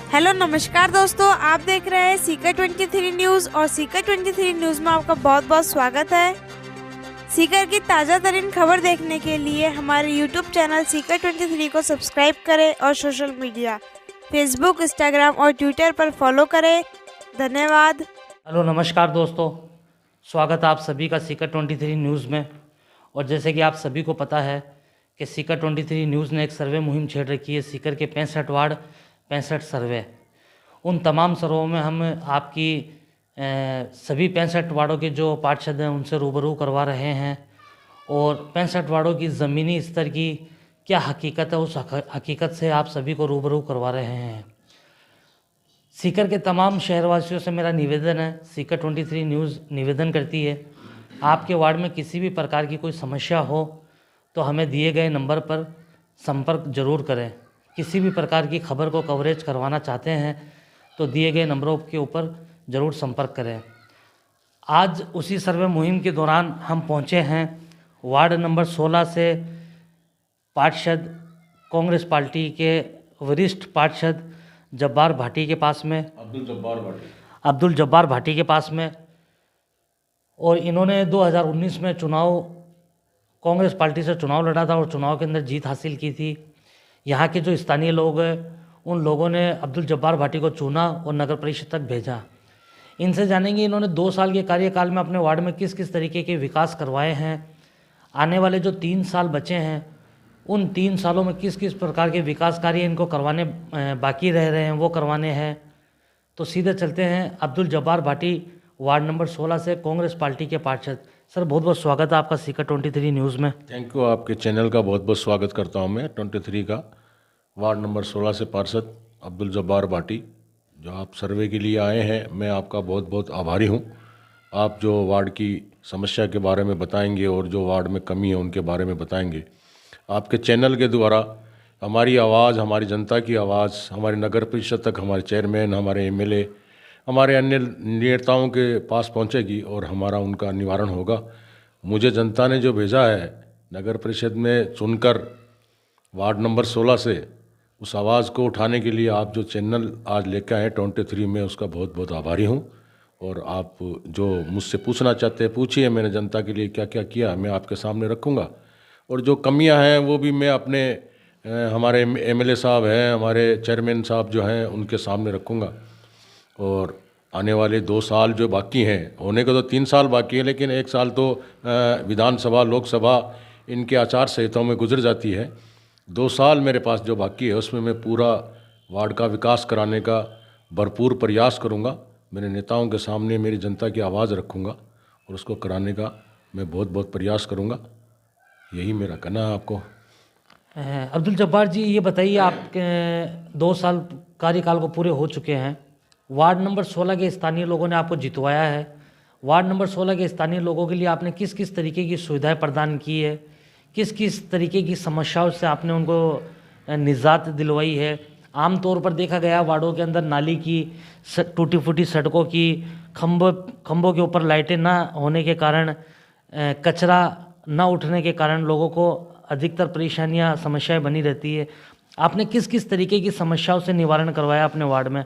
Hello नमस्कार दोस्तों, आप देख रहे हैं सीकर 23 न्यूज़ और सीकर 23 न्यूज़ में आपका बहुत बहुत स्वागत है। सीकर की ताज़ा तरीन खबर देखने के लिए हमारे यूट्यूब चैनल सीकर 23 को सब्सक्राइब करें और सोशल मीडिया फेसबुक, इंस्टाग्राम और ट्विटर पर फॉलो करें। धन्यवाद। हेलो नमस्कार दोस्तों, स्वागत है आप सभी का सीकर 23 न्यूज़ में। और जैसे कि आप सभी को पता है कि सीकर 23 न्यूज़ ने एक सर्वे मुहिम छेड़ रखी है। सीकर के 65 वार्ड 65 सर्वे, उन तमाम सर्वों में हम आपकी सभी 65 वार्डों के जो पार्षद हैं उनसे रूबरू करवा रहे हैं और 65 वार्डों की ज़मीनी स्तर की क्या हकीकत है उस हकीकत से आप सभी को रूबरू करवा रहे हैं। सीकर के तमाम शहरवासियों से मेरा निवेदन है, सीकर 23 न्यूज़ निवेदन करती है, आपके वार्ड में किसी भी प्रकार की कोई समस्या हो तो हमें दिए गए नंबर पर संपर्क जरूर करें। किसी भी प्रकार की खबर को कवरेज करवाना चाहते हैं तो दिए गए नंबरों के ऊपर ज़रूर संपर्क करें। आज उसी सर्वे मुहिम के दौरान हम पहुंचे हैं वार्ड नंबर 16 से पार्षद कांग्रेस पार्टी के वरिष्ठ पार्षद जब्बार भाटी के पास में, अब्दुल जब्बार भाटी के पास में। और इन्होंने 2019 में चुनाव कांग्रेस पार्टी से चुनाव लड़ा था और चुनाव के अंदर जीत हासिल की थी। यहाँ के जो स्थानीय लोग हैं उन लोगों ने अब्दुल जब्बार भाटी को चुना और नगर परिषद तक भेजा। इनसे जानेंगे इन्होंने 2 साल के कार्यकाल में अपने वार्ड में किस किस तरीके के विकास करवाए हैं। आने वाले जो 3 साल बचे हैं उन 3 सालों में किस किस प्रकार के विकास कार्य इनको करवाने बाकी रह रहे हैं, वो करवाने हैं। तो सीधे चलते हैं अब्दुल जब्बार भाटी, वार्ड नंबर 16 से कांग्रेस पार्टी के पार्षद। सर बहुत बहुत स्वागत है आपका सीकर 23 न्यूज़ में। थैंक यू, आपके चैनल का बहुत बहुत स्वागत करता हूं मैं 23 का। वार्ड नंबर 16 से पार्षद अब्दुल जब्बार भाटी, जो आप सर्वे के लिए आए हैं, मैं आपका बहुत बहुत आभारी हूं। आप जो वार्ड की समस्या के बारे में बताएंगे और जो वार्ड में कमी है उनके बारे में बताएंगे। आपके चैनल के द्वारा हमारी आवाज़, हमारी जनता की आवाज़ हमारी नगर परिषद तक, हमारे चेयरमैन, हमारे एमएलए, हमारे अन्य नेताओं के पास पहुंचेगी और हमारा उनका निवारण होगा। मुझे जनता ने जो भेजा है नगर परिषद में चुनकर वार्ड नंबर 16 से, उस आवाज़ को उठाने के लिए आप जो चैनल आज लेकर आए 23 में, उसका बहुत बहुत आभारी हूं। और आप जो मुझसे पूछना चाहते हैं पूछिए, मैंने जनता के लिए क्या क्या किया मैं आपके सामने रखूँगा। और जो कमियां हैं वो भी मैं अपने हमारे एमएलए साहब हैं, हमारे चेयरमैन साहब जो हैं, उनके सामने रखूँगा। और आने वाले 2 साल जो बाकी हैं, होने को तो 3 साल बाकी है, लेकिन 1 साल तो विधानसभा, लोकसभा, इनके आचार संहिताओं में गुजर जाती है। 2 साल मेरे पास जो बाकी है उसमें मैं पूरा वार्ड का विकास कराने का भरपूर प्रयास करूंगा। मेरे नेताओं के सामने मेरी जनता की आवाज़ रखूंगा और उसको कराने का मैं बहुत बहुत प्रयास करूंगा। यही मेरा कहना है आपको। अब्दुल जब्बार जी, ये बताइए, आपके 2 साल कार्यकाल को पूरे हो चुके हैं। वार्ड नंबर 16 के स्थानीय लोगों ने आपको जितवाया है। वार्ड नंबर 16 के स्थानीय लोगों के लिए आपने किस किस तरीके की सुविधाएं प्रदान की है, किस किस तरीके की समस्याओं से आपने उनको निजात दिलवाई है। आमतौर पर देखा गया वार्डों के अंदर नाली की, टूटी फूटी सड़कों की, खंभों के ऊपर लाइटें ना होने के कारण, कचरा ना उठने के कारण लोगों को अधिकतर परेशानियां, समस्याएं बनी रहती है। आपने किस किस तरीके की समस्याओं से निवारण करवाया अपने वार्ड में?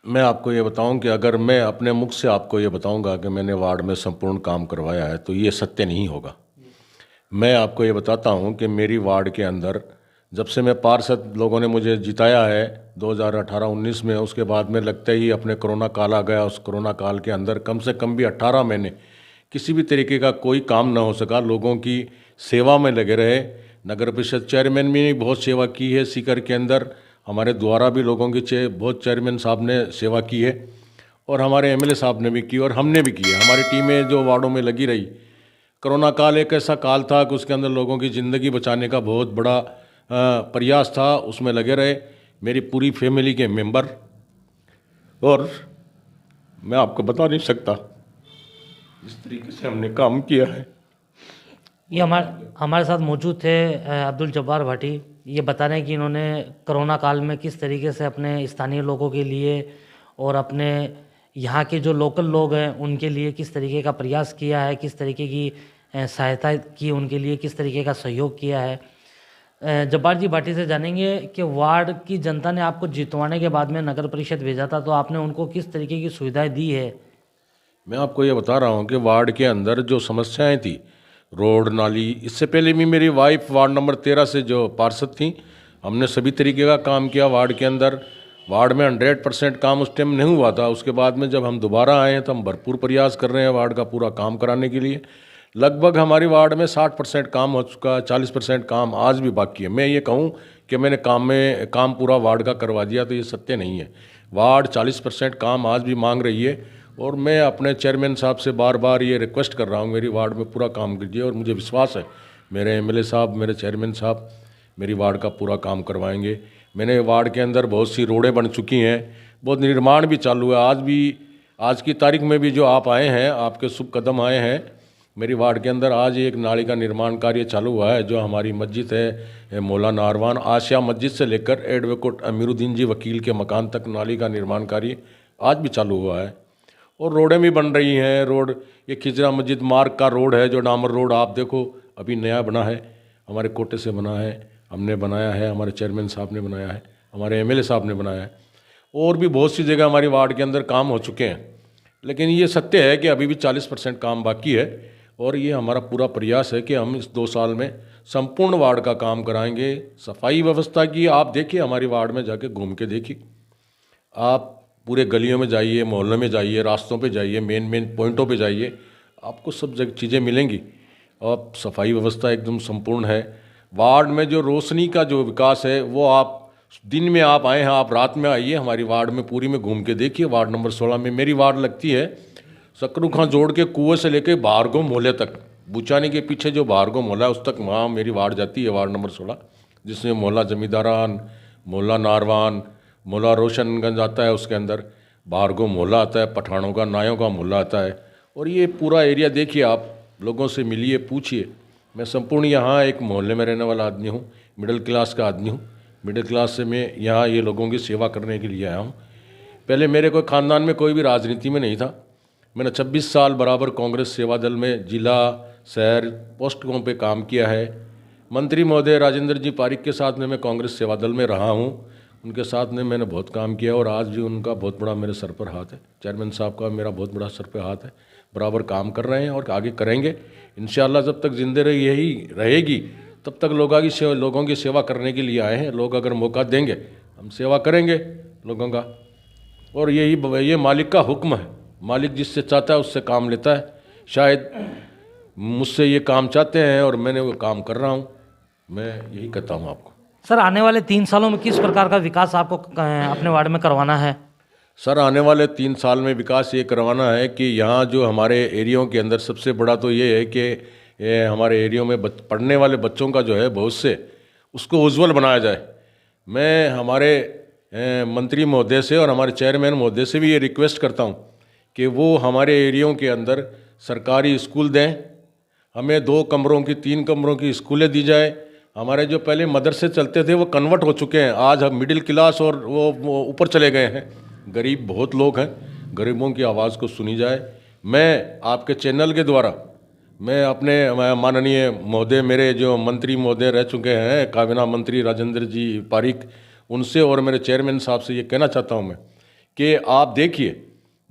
मैं आपको ये बताऊं कि अगर मैं अपने मुख से आपको ये बताऊंगा कि मैंने वार्ड में संपूर्ण काम करवाया है तो ये सत्य नहीं होगा। मैं आपको ये बताता हूं कि मेरी वार्ड के अंदर जब से मैं पार्षद, लोगों ने मुझे जिताया है 2018-19 में, उसके बाद में लगते ही अपने कोरोना काल आ गया। उस कोरोना काल के अंदर कम से कम भी 18 महीने किसी भी तरीके का कोई काम ना हो सका। लोगों की सेवा में लगे रहे। नगर परिषद चेयरमैन ने बहुत सेवा की है सीकर के अंदर, हमारे द्वारा भी लोगों की बहुत चेयरमैन साहब ने सेवा की है और हमारे एमएलए साहब ने भी की और हमने भी की है। हमारी टीमें जो वार्डों में लगी रही। कोरोना काल एक ऐसा काल था कि उसके अंदर लोगों की ज़िंदगी बचाने का बहुत बड़ा प्रयास था, उसमें लगे रहे मेरी पूरी फैमिली के मेंबर। और मैं आपको बता नहीं सकता इस तरीके से हमने काम किया है। ये हमारे साथ मौजूद थे अब्दुल जब्बार भाटी। ये बता रहे हैं कि इन्होंने कोरोना काल में किस तरीके से अपने स्थानीय लोगों के लिए और अपने यहाँ के जो लोकल लोग हैं उनके लिए किस तरीके का प्रयास किया है, किस तरीके की सहायता की उनके लिए, किस तरीके का सहयोग किया है। जब्बार जी भाटी से जानेंगे कि वार्ड की जनता ने आपको जितवाने के बाद में नगर परिषद भेजा था, तो आपने उनको किस तरीके की सुविधाएं दी है? मैं आपको ये बता रहा हूँ कि वार्ड के अंदर जो समस्याएं थी, रोड नाली, इससे पहले भी मेरी वाइफ वार्ड नंबर 13 से जो पार्षद थी, हमने सभी तरीके का काम किया वार्ड के अंदर। वार्ड में 100% काम उस टाइम नहीं हुआ था। उसके बाद में जब हम दोबारा आए हैं तो हम भरपूर प्रयास कर रहे हैं वार्ड का पूरा काम कराने के लिए। लगभग हमारी वार्ड में 60% काम हो चुका, 40% काम आज भी बाकी है। मैं ये कहूँ कि मैंने काम पूरा वार्ड का करवा दिया तो ये सत्य नहीं है। वार्ड 40% काम आज भी मांग रही है और मैं अपने चेयरमैन साहब से बार बार ये रिक्वेस्ट कर रहा हूँ, मेरी वार्ड में पूरा काम कीजिए। और मुझे विश्वास है मेरे एमएलए साहब, मेरे चेयरमैन साहब मेरी वार्ड का पूरा काम करवाएंगे। मैंने वार्ड के अंदर बहुत सी रोडें बन चुकी हैं, बहुत निर्माण भी चालू है। आज की तारीख में भी जो आप आए हैं, आपके शुभ कदम आए हैं, मेरी वार्ड के अंदर आज एक नाली का निर्माण कार्य चालू हुआ है। जो हमारी मस्जिद है मौला नारवान आशिया मस्जिद से लेकर एडवोकेट अमीरुद्दीन जी वकील के मकान तक नाली का निर्माण कार्य आज भी चालू हुआ है। और रोडें भी बन रही हैं। रोड ये खिजरा मस्जिद मार्ग का रोड है, जो डामर रोड आप देखो अभी नया बना है, हमारे कोटे से बना है, हमने बनाया है, हमारे चेयरमैन साहब ने बनाया है, हमारे एमएलए साहब ने बनाया है। और भी बहुत सी जगह हमारी वार्ड के अंदर काम हो चुके हैं। लेकिन ये सत्य है कि अभी भी 40% काम बाकी है और ये हमारा पूरा प्रयास है कि हम इस 2 साल में संपूर्ण वार्ड का काम कराएंगे। सफाई व्यवस्था की आप देखिए, हमारी वार्ड में जाके घूम के देखिए, आप पूरे गलियों में जाइए, मोहल्लों में जाइए, रास्तों पे जाइए, मेन पॉइंटों पे जाइए, आपको सब जगह चीज़ें मिलेंगी। और सफाई व्यवस्था एकदम संपूर्ण है। वार्ड में जो रोशनी का जो विकास है वो आप दिन में आप आए हैं, आप रात में आइए, हमारी वार्ड में पूरी में घूम के देखिए। वार्ड नंबर 16 में मेरी वार्ड लगती है सकरू खां जोड़ के कुएं से लेके भार्गव मोहल्ले तक, बुचानी के पीछे जो भार्गव मोहल्ला है उस तक वहाँ मेरी वार्ड जाती है, वार्ड नंबर 16, जिसमें मोहल्ला जमींदारान, मोहल्ला नारवान, मोहल्ला रोशनगंज आता है, उसके अंदर भार्गव मोहल्ला आता है, पठानों का नायों का मोहल्ला आता है। और ये पूरा एरिया देखिए, आप लोगों से मिलिए, पूछिए। मैं संपूर्ण यहाँ एक मोहल्ले में रहने वाला आदमी हूँ, मिडिल क्लास का आदमी हूँ। मिडिल क्लास से मैं यहाँ ये लोगों की सेवा करने के लिए आया हूँ। पहले मेरे कोई ख़ानदान में कोई भी राजनीति में नहीं था। मैंने 26 साल बराबर कांग्रेस सेवा दल में जिला शहर पोस्टों पे काम किया है। मंत्री महोदय राजेंद्र जी पारिक के साथ में मैं कांग्रेस सेवा दल में रहा हूँ, उनके साथ में मैंने बहुत काम किया और आज भी उनका बहुत बड़ा मेरे सर पर हाथ है। चेयरमैन साहब का मेरा बहुत बड़ा सर पर हाथ है, बराबर काम कर रहे हैं और आगे करेंगे इंशाअल्लाह। जब तक जिंदगी यही रहेगी तब तक लोगों की सेवा करने के लिए आए हैं। लोग अगर मौका देंगे हम सेवा करेंगे लोगों का, और ये मालिक का हुक्म है। मालिक जिससे चाहता है उससे काम लेता है। शायद मुझसे ये काम चाहते हैं और मैंने वो काम कर रहा हूँ। मैं यही कहता हूँ आपको। सर, आने वाले 3 सालों में किस प्रकार का विकास आपको अपने वार्ड में करवाना है? सर, आने वाले 3 साल में विकास ये करवाना है कि यहाँ जो हमारे एरियो के अंदर सबसे बड़ा तो ये है कि हमारे एरियो में पढ़ने वाले बच्चों का जो है बहुत से, उसको उज्ज्वल बनाया जाए। मैं हमारे मंत्री महोदय से और हमारे चेयरमैन महोदय से भी ये रिक्वेस्ट करता हूँ कि वो हमारे एरियो के अंदर सरकारी स्कूल दें। हमें 2 कमरों की 3 कमरों की स्कूलें दी जाए। हमारे जो पहले मदरसे चलते थे वो कन्वर्ट हो चुके हैं, आज हम मिडिल क्लास और वो ऊपर चले गए हैं। गरीब बहुत लोग हैं, गरीबों की आवाज़ को सुनी जाए। मैं आपके चैनल के द्वारा मैं अपने माननीय महोदय, मेरे जो मंत्री महोदय रह चुके हैं, काबीना मंत्री राजेंद्र जी पारिक, उनसे और मेरे चेयरमैन साहब से ये कहना चाहता हूँ मैं कि आप देखिए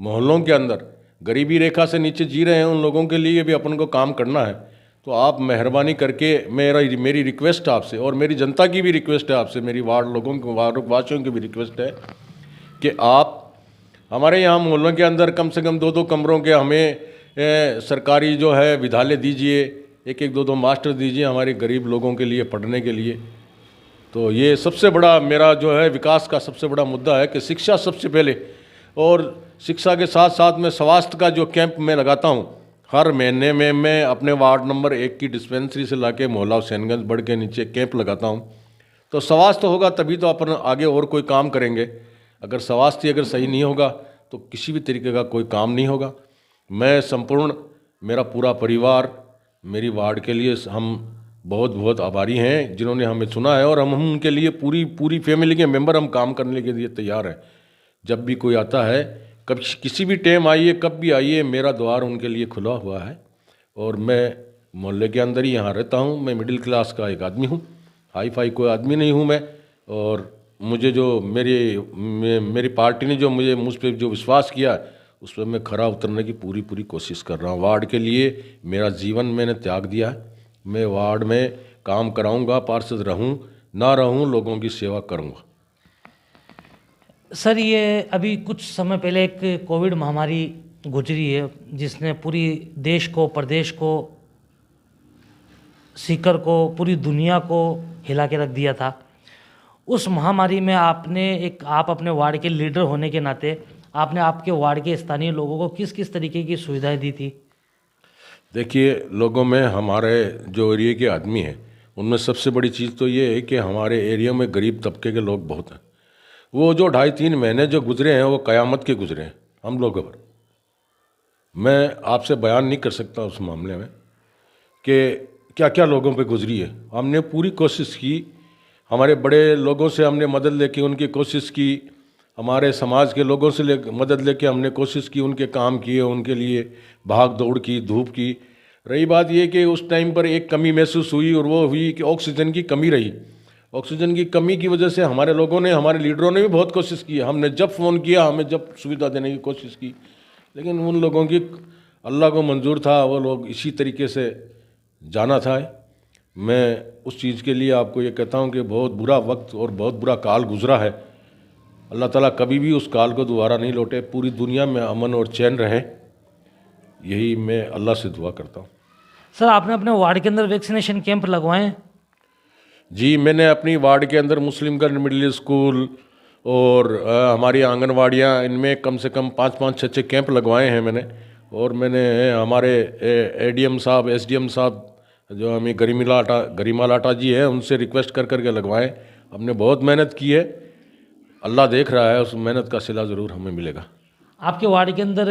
मोहल्लों के अंदर गरीबी रेखा से नीचे जी रहे हैं, उन लोगों के लिए भी अपन को काम करना है। तो आप मेहरबानी करके, मेरी रिक्वेस्ट आपसे और मेरी जनता की भी रिक्वेस्ट है आपसे, मेरी वार्ड वासियों की भी रिक्वेस्ट है कि आप हमारे यहाँ मोहल्लों के अंदर कम से कम 2-2 कमरों के हमें सरकारी जो है विद्यालय दीजिए, 1-1, 2-2 मास्टर दीजिए हमारे गरीब लोगों के लिए पढ़ने के लिए। तो ये सबसे बड़ा मेरा जो है विकास का सबसे बड़ा मुद्दा है कि शिक्षा सबसे पहले, और शिक्षा के साथ साथ में स्वास्थ्य का जो कैंप मैं लगाता हूँ हर महीने में, मैं अपने वार्ड नंबर 1 की डिस्पेंसरी से लाके मोहल्ला हुसैनगंज बढ़ के नीचे कैंप लगाता हूँ। तो स्वास्थ्य होगा तभी तो अपन आगे और कोई काम करेंगे। अगर स्वास्थ्य अगर सही नहीं होगा तो किसी भी तरीके का कोई काम नहीं होगा। मैं संपूर्ण, मेरा पूरा परिवार, मेरी वार्ड के लिए हम बहुत बहुत आभारी हैं जिन्होंने हमें चुना है, और हम उनके लिए पूरी फैमिली के मेंबर हम काम करने के लिए तैयार हैं। जब भी कोई आता है, कब किसी भी टाइम आइए, कब भी आइए, मेरा द्वार उनके लिए खुला हुआ है। और मैं मोहल्ले के अंदर ही यहाँ रहता हूँ। मैं मिडिल क्लास का एक आदमी हूँ। हाई फाई कोई आदमी नहीं हूँ मैं। और मुझे जो मेरी पार्टी ने जो मुझ पर जो विश्वास किया उस पर मैं खरा उतरने की पूरी कोशिश कर रहा हूँ। वार्ड के लिए मेरा जीवन मैंने त्याग दिया है। मैं वार्ड में काम कराऊंगा, पार्षद रहूं ना रहूं, लोगों की सेवा करूंगा। सर, ये अभी कुछ समय पहले एक कोविड महामारी गुजरी है जिसने पूरी देश को, प्रदेश को, सीकर को, पूरी दुनिया को हिला के रख दिया था। उस महामारी में आप अपने वार्ड के लीडर होने के नाते आपने आपके वार्ड के स्थानीय लोगों को किस किस तरीके की सुविधाएं दी थी? देखिए, लोगों में हमारे जो एरिया के आदमी हैं उनमें सबसे बड़ी चीज़ तो ये है कि हमारे एरिया में गरीब तबके के लोग बहुत हैं। वो जो 2.5-3 महीने जो गुजरे हैं वो क़यामत के गुजरे हैं हम लोगों पर। मैं आपसे बयान नहीं कर सकता उस मामले में कि क्या क्या लोगों पे गुजरी है। हमने पूरी कोशिश की, हमारे बड़े लोगों से हमने मदद लेके उनकी कोशिश की, हमारे समाज के लोगों से मदद लेके हमने कोशिश की, उनके काम किए, उनके लिए भाग दौड़ की, धूप की। रही बात ये कि उस टाइम पर एक कमी महसूस हुई और वो हुई कि ऑक्सीजन की कमी रही। ऑक्सीजन की कमी की वजह से हमारे लोगों ने, हमारे लीडरों ने भी बहुत कोशिश की। हमने जब फ़ोन किया, हमें जब सुविधा देने की कोशिश की, लेकिन उन लोगों की अल्लाह को मंजूर था, वो लोग इसी तरीके से जाना था। मैं उस चीज़ के लिए आपको ये कहता हूँ कि बहुत बुरा वक्त और बहुत बुरा काल गुजरा है। अल्लाह ताला कभी भी उस काल को दोबारा नहीं लौटे, पूरी दुनिया में अमन और चैन रहे, यही मैं अल्लाह से दुआ करता हूँ। सर, आपने अपने वार्ड के अंदर वैक्सीनेशन कैंप लगवाए? जी, मैंने अपनी वार्ड के अंदर मुस्लिम गर्ल मिडिल स्कूल और हमारी आंगनवाड़ियाँ, इनमें कम से कम 5-5, 6-6 कैंप लगवाए हैं मैंने। और मैंने हमारे एडीएम साहब, एसडीएम साहब जो हमें गरिमा लाटा जी है, उनसे रिक्वेस्ट कर करके लगवाएं। हमने बहुत मेहनत की है, अल्लाह देख रहा है, उस मेहनत का सिला ज़रूर हमें मिलेगा। आपके वार्ड के अंदर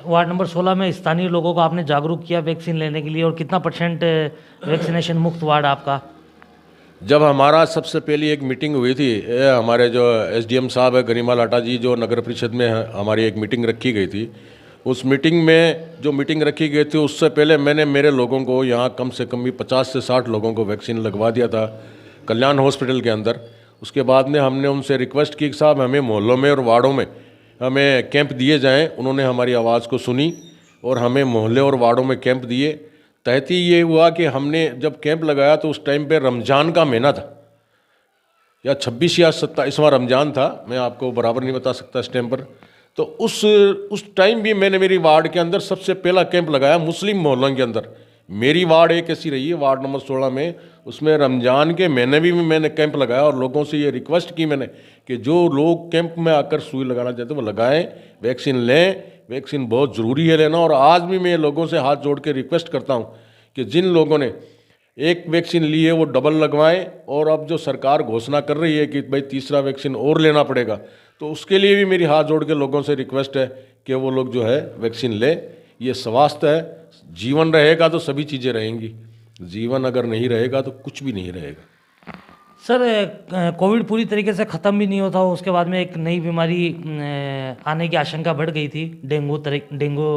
वार्ड नंबर 16 में स्थानीय लोगों को आपने जागरूक किया वैक्सीन लेने के लिए, और कितना % वैक्सीनेशन मुक्त वार्ड आपका? जब हमारा सबसे पहली एक मीटिंग हुई थी, हमारे जो एसडीएम साहब है गरिमा लाटा जी, जो नगर परिषद में हमारी एक मीटिंग रखी गई थी, उस मीटिंग में जो मीटिंग रखी गई थी उससे पहले मैंने मेरे लोगों को यहाँ कम से कम भी 50 से 60 लोगों को वैक्सीन लगवा दिया था कल्याण हॉस्पिटल के अंदर। उसके बाद में हमने उनसे रिक्वेस्ट की कि साहब हमें मोहल्लों में और वार्डों में हमें कैंप दिए जाएं। उन्होंने हमारी आवाज़ को सुनी और हमें मोहल्ले और वार्डों में कैंप दिए। तहती ये हुआ कि हमने जब कैंप लगाया तो उस टाइम पे रमज़ान का महीना था, या 26 या 27वां रमज़ान था, मैं आपको बराबर नहीं बता सकता इस टाइम पर। तो उस टाइम भी मैंने मेरी वार्ड के अंदर सबसे पहला कैंप लगाया मुस्लिम मोहल्लों के अंदर। मेरी वार्ड एक ऐसी रही है, वार्ड नंबर 16 में, उसमें रमज़ान के महीने भी मैंने कैंप लगाया और लोगों से ये रिक्वेस्ट की मैंने कि जो लोग कैंप में आकर सुई लगाना चाहते हैं वो लगाएं, वैक्सीन लें, वैक्सीन बहुत ज़रूरी है लेना। और आज भी मैं लोगों से हाथ जोड़ के रिक्वेस्ट करता हूँ कि जिन लोगों ने एक वैक्सीन ली है वो डबल लगवाएं। और अब जो सरकार घोषणा कर रही है कि भाई तीसरा वैक्सीन और लेना पड़ेगा, तो उसके लिए भी मेरी हाथ जोड़ के लोगों से रिक्वेस्ट है कि वो लोग जो है वैक्सीन लें। ये स्वास्थ्य है, जीवन रहेगा तो सभी चीज़ें रहेंगी, जीवन अगर नहीं रहेगा तो कुछ भी नहीं रहेगा। सर, कोविड पूरी तरीके से ख़त्म भी नहीं होता, उसके बाद में एक नई बीमारी आने की आशंका बढ़ गई थी, डेंगू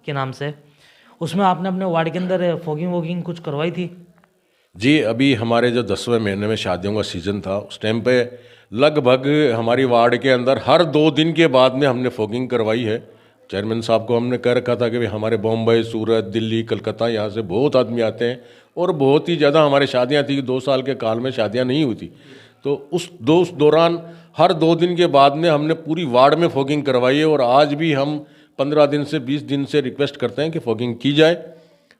के नाम से। उसमें आपने अपने वार्ड के अंदर फॉगिंग वॉगिंग कुछ करवाई थी? जी, अभी हमारे जो 10वें महीने में शादियों का सीज़न था, उस टाइम पे लगभग हमारी वार्ड के अंदर हर 2 दिन के बाद में हमने फॉगिंग करवाई है। चेयरमैन साहब को हमने कह रखा था कि भाई हमारे बॉम्बे, सूरत, दिल्ली, कलकत्ता, यहाँ से बहुत आदमी आते हैं और बहुत ही ज़्यादा हमारे शादियाँ थी। 2 साल के काल में शादियाँ नहीं हुई थी, तो उस दौरान हर 2 दिन के बाद में हमने पूरी वार्ड में फॉगिंग करवाई है। और आज भी हम 15 दिन से 20 दिन से रिक्वेस्ट करते हैं कि फॉगिंग की जाए।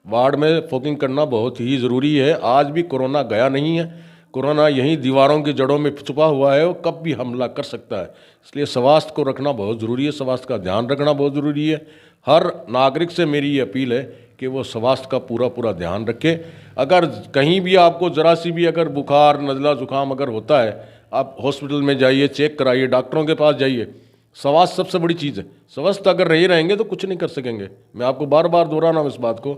वार्ड में फॉगिंग करना बहुत ही ज़रूरी है। आज भी कोरोना गया नहीं है, कोरोना यहीं दीवारों की जड़ों में छुपा हुआ है, वो कब भी हमला कर सकता है। इसलिए स्वास्थ्य को रखना बहुत ज़रूरी है, स्वास्थ्य का ध्यान रखना बहुत ज़रूरी है। हर नागरिक से मेरी ये अपील है कि वो स्वास्थ्य का पूरा ध्यान रखे। अगर कहीं भी आपको ज़रा सी भी अगर बुखार, नज़ला, ज़ुकाम अगर होता है, आप हॉस्पिटल में जाइए, चेक कराइए, डॉक्टरों के पास जाइए। स्वास्थ्य सबसे बड़ी चीज़ है, स्वास्थ्य अगर नहीं रहेंगे तो कुछ नहीं कर सकेंगे। मैं आपको बार बार दोहरा रहा हूँ इस बात को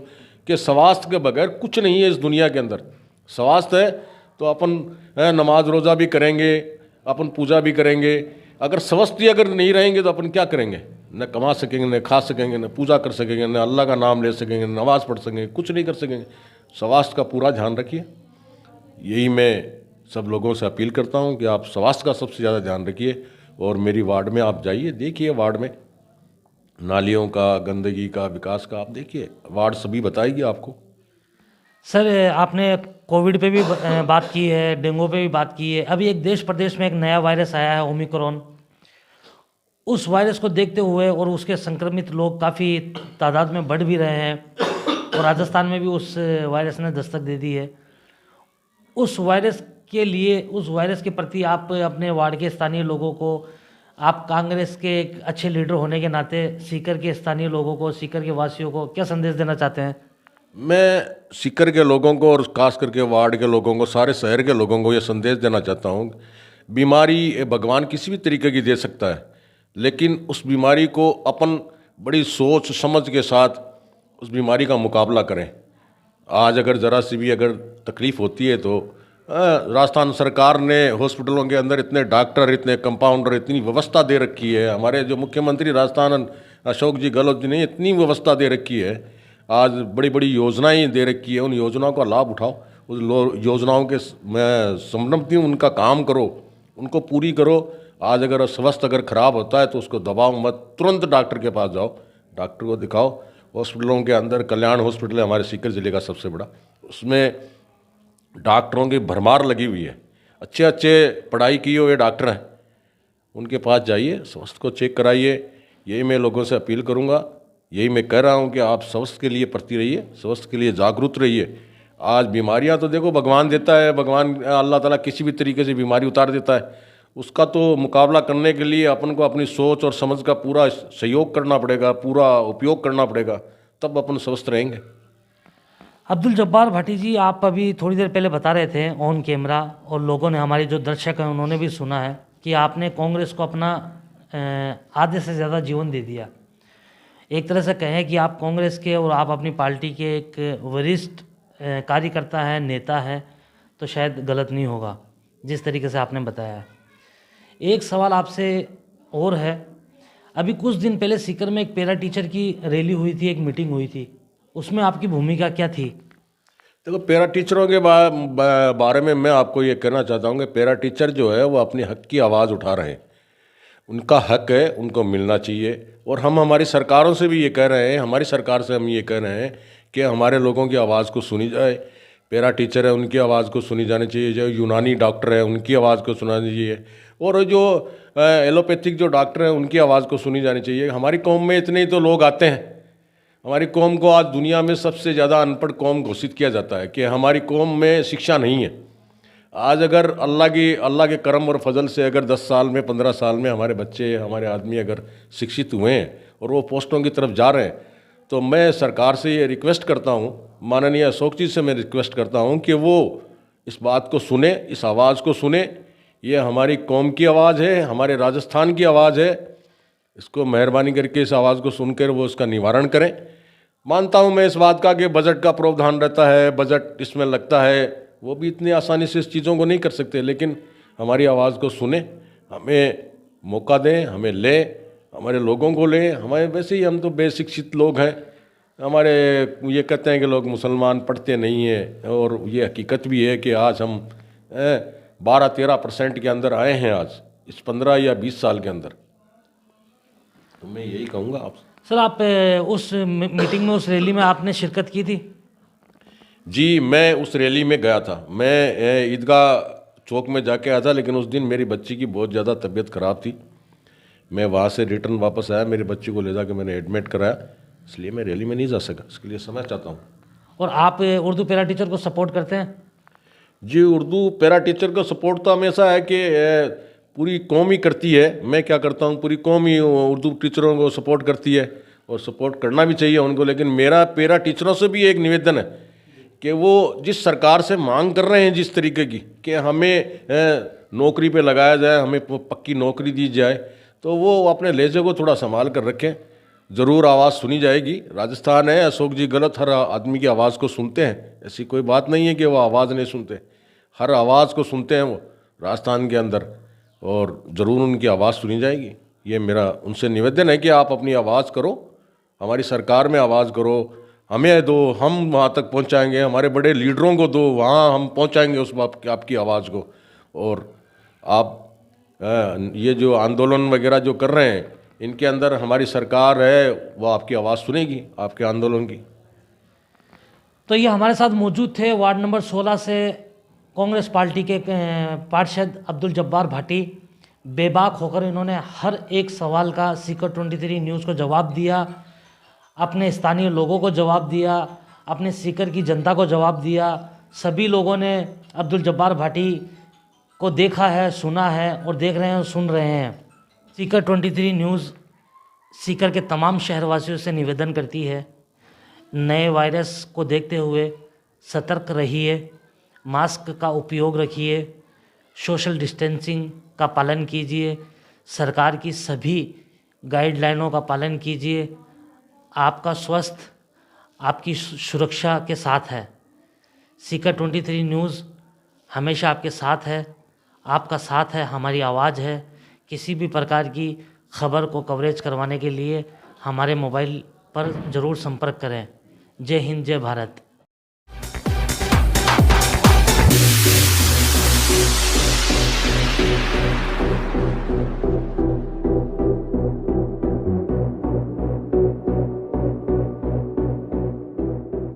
कि स्वास्थ्य के बगैर कुछ नहीं है इस दुनिया के अंदर। स्वास्थ्य है तो अपन नमाज रोज़ा भी करेंगे, अपन पूजा भी करेंगे। अगर स्वस्थ ही अगर नहीं रहेंगे तो अपन क्या करेंगे? न कमा सकेंगे, न खा सकेंगे, न पूजा कर सकेंगे, न अल्लाह का नाम ले सकेंगे, न नमाज़ पढ़ सकेंगे, कुछ नहीं कर सकेंगे। स्वास्थ्य का पूरा ध्यान रखिए। यही मैं सब लोगों से अपील करता हूं कि आप स्वास्थ्य का सबसे ज़्यादा ध्यान रखिए और मेरी वार्ड में आप जाइए, देखिए वार्ड में नालियों का, गंदगी का, विकास का आप देखिए, वार्ड सभी बताएगी आपको। सर आपने कोविड पे भी बात की है, डेंगू पे भी बात की है। अभी एक देश प्रदेश में एक नया वायरस आया है ओमिक्रॉन। उस वायरस को देखते हुए और उसके संक्रमित लोग काफ़ी तादाद में बढ़ भी रहे हैं और राजस्थान में भी उस वायरस ने दस्तक दे दी है। उस वायरस के लिए, उस वायरस के प्रति आप अपने वार्ड के स्थानीय लोगों को, आप कांग्रेस के एक अच्छे लीडर होने के नाते सीकर के स्थानीय लोगों को, सीकर के वासियों को क्या संदेश देना चाहते हैं? मैं सीकर के लोगों को और खास करके वार्ड के लोगों को, सारे शहर के लोगों को ये संदेश देना चाहता हूँ, बीमारी भगवान किसी भी तरीके की दे सकता है, लेकिन उस बीमारी को अपन बड़ी सोच समझ के साथ उस बीमारी का मुकाबला करें। आज अगर ज़रा सी भी अगर तकलीफ़ होती है तो राजस्थान सरकार ने हॉस्पिटलों के अंदर इतने डॉक्टर, इतने कंपाउंडर, इतनी व्यवस्था दे रखी है। हमारे जो मुख्यमंत्री राजस्थान अशोक जी गहलोत जी ने इतनी व्यवस्था दे रखी है, आज बड़ी बड़ी योजनाएं दे रखी है। उन योजनाओं का लाभ उठाओ, उस योजनाओं के मैं सम्मति उनका काम करो, उनको पूरी करो। आज अगर स्वास्थ्य अगर खराब होता है तो उसको दबाओ मत, तुरंत डॉक्टर के पास जाओ, डॉक्टर को दिखाओ। हॉस्पिटलों के अंदर कल्याण हॉस्पिटल है हमारे सीकर ज़िले का सबसे बड़ा, उसमें डॉक्टरों की भरमार लगी हुई है, अच्छे अच्छे पढ़ाई किए हुए डॉक्टर हैं, उनके पास जाइए, स्वास्थ्य को चेक कराइए। यही मैं लोगों से अपील करूंगा, यही मैं कह रहा हूं कि आप स्वास्थ्य के लिए प्रति रहिए, स्वास्थ्य के लिए जागरूक रहिए। आज बीमारियां तो देखो भगवान देता है, भगवान अल्लाह ताला किसी भी तरीके से बीमारी उतार देता है, उसका तो मुकाबला करने के लिए अपन को अपनी सोच और समझ का पूरा सहयोग करना पड़ेगा, पूरा उपयोग करना पड़ेगा, तब अपन स्वस्थ रहेंगे। अब्दुल जब्बार भाटी जी, आप अभी थोड़ी देर पहले बता रहे थे ऑन कैमरा, और लोगों ने, हमारे जो दर्शक हैं उन्होंने भी सुना है कि आपने कांग्रेस को अपना आधे से ज़्यादा जीवन दे दिया। एक तरह से कहें कि आप कांग्रेस के और आप अपनी पार्टी के एक वरिष्ठ कार्यकर्ता है, नेता है, तो शायद गलत नहीं होगा जिस तरीके से आपने बताया है। एक सवाल आपसे और है, अभी कुछ दिन पहले सीकर में एक पैरा टीचर की रैली हुई थी, एक मीटिंग हुई थी, उसमें आपकी भूमिका क्या थी? देखो, पैरा टीचरों के बारे में मैं आपको ये कहना चाहता हूँ कि पैरा टीचर जो है वो अपने हक की आवाज़ उठा रहे हैं, उनका हक है, उनको मिलना चाहिए। और हम हमारी सरकारों से भी ये कह रहे हैं, हमारी सरकार से हम ये कह रहे हैं कि हमारे लोगों की आवाज़ को सुनी जाए। पैरा टीचर है, उनकी आवाज़ को सुनी जानी चाहिए, जो यूनानी डॉक्टर है उनकी आवाज़ को सुना चाहिए, और जो एलोपैथिक जो डॉक्टर हैं उनकी आवाज़ को सुनी जानी चाहिए। हमारी कौम में इतने ही तो लोग आते हैं, हमारी कौम को आज दुनिया में सबसे ज़्यादा अनपढ़ कौम घोषित किया जाता है कि हमारी कौम में शिक्षा नहीं है। आज अगर अल्लाह के करम और फजल से अगर 10 साल में, 15 साल में हमारे बच्चे, हमारे आदमी अगर शिक्षित हुए हैं और वो पोस्टों की तरफ जा रहे हैं, तो मैं सरकार से ये रिक्वेस्ट करता हूँ, माननीय अशोक जी से मैं रिक्वेस्ट करता हूँ कि वो इस बात को सुने, इस आवाज़ को सुने। ये हमारी कौम की आवाज़ है, हमारे राजस्थान की आवाज़ है, इसको मेहरबानी करके इस आवाज़ को सुनकर वो इसका निवारण करें। मानता हूँ मैं इस बात का कि बजट का प्रावधान रहता है, बजट इसमें लगता है, वो भी इतनी आसानी से इस चीज़ों को नहीं कर सकते, लेकिन हमारी आवाज़ को सुने, हमें मौका दें, हमें लें, हमारे लोगों को लें। हमारे वैसे ही हम तो बेशिक्षित लोग हैं, हमारे ये कहते हैं कि लोग मुसलमान पढ़ते नहीं हैं, और ये हकीकत भी है कि आज हम 12-13% के अंदर आए हैं आज इस 15 या 20 साल के अंदर। तो मैं यही कहूँगा आपसे। सर, आप उस मीटिंग में, उस रैली में आपने शिरकत की थी? जी, मैं उस रैली में गया था। मैं ईदगाह चौक में जाके आया था, लेकिन उस दिन मेरी बच्ची की बहुत ज़्यादा तबीयत ख़राब थी। मैं वहाँ से रिटर्न वापस आया, मेरी बच्ची को ले जाकर मैंने एडमिट कराया, इसलिए मैं रैली में नहीं जा सका। इसके लिए समझ चाहता हूँ। और आप उर्दू पैरा टीचर को सपोर्ट करते हैं? जी, उर्दू पैरा टीचर का सपोर्ट तो हमेशा है कि पूरी कौम ही करती है। मैं क्या करता हूँ, पूरी कौम ही उर्दू टीचरों को सपोर्ट करती है, और सपोर्ट करना भी चाहिए उनको। लेकिन मेरा पैरा टीचरों से भी एक निवेदन है कि वो जिस सरकार से मांग कर रहे हैं, जिस तरीके की कि हमें नौकरी पे लगाया जाए, हमें पक्की नौकरी दी जाए, तो वो अपने लहजे को थोड़ा संभाल कर रखें। ज़रूर आवाज़ सुनी जाएगी। राजस्थान है, अशोक जी गलत हर आदमी की आवाज़ को सुनते हैं, ऐसी कोई बात नहीं है कि वो आवाज़ नहीं सुनते, हर आवाज़ को सुनते हैं वो राजस्थान के अंदर, और ज़रूर उनकी आवाज़ सुनी जाएगी। ये मेरा उनसे निवेदन है कि आप अपनी आवाज़ करो, हमारी सरकार में आवाज़ करो, हमें दो, हम वहाँ तक पहुँचाएंगे, हमारे बड़े लीडरों को दो, वहाँ हम पहुँचाएंगे उस आपकी आवाज़ को। और आप ये जो आंदोलन वगैरह जो कर रहे हैं, इनके अंदर हमारी सरकार है, वो आपकी आवाज़ सुनेगी, आपके आंदोलन की। तो ये हमारे साथ मौजूद थे वार्ड नंबर 16 से कांग्रेस पार्टी के पार्षद अब्दुल जब्बार भाटी। बेबाक होकर इन्होंने हर एक सवाल का सीकर 23 न्यूज़ को जवाब दिया, अपने स्थानीय लोगों को जवाब दिया, अपने सीकर की जनता को जवाब दिया। सभी लोगों ने अब्दुल जब्बार भाटी को देखा है, सुना है और देख रहे हैं और सुन रहे हैं। सीकर 23 न्यूज़ सीकर के तमाम शहरवासियों से निवेदन करती है, नए वायरस को देखते हुए सतर्क रहिए, मास्क का उपयोग रखिए, सोशल डिस्टेंसिंग का पालन कीजिए, सरकार की सभी गाइडलाइनों का पालन कीजिए। आपका स्वास्थ्य आपकी सुरक्षा के साथ है। सीकर 23 न्यूज़ हमेशा आपके साथ है, आपका साथ है, हमारी आवाज़ है। किसी भी प्रकार की खबर को कवरेज करवाने के लिए हमारे मोबाइल पर ज़रूर संपर्क करें। जय हिंद, जय भारत।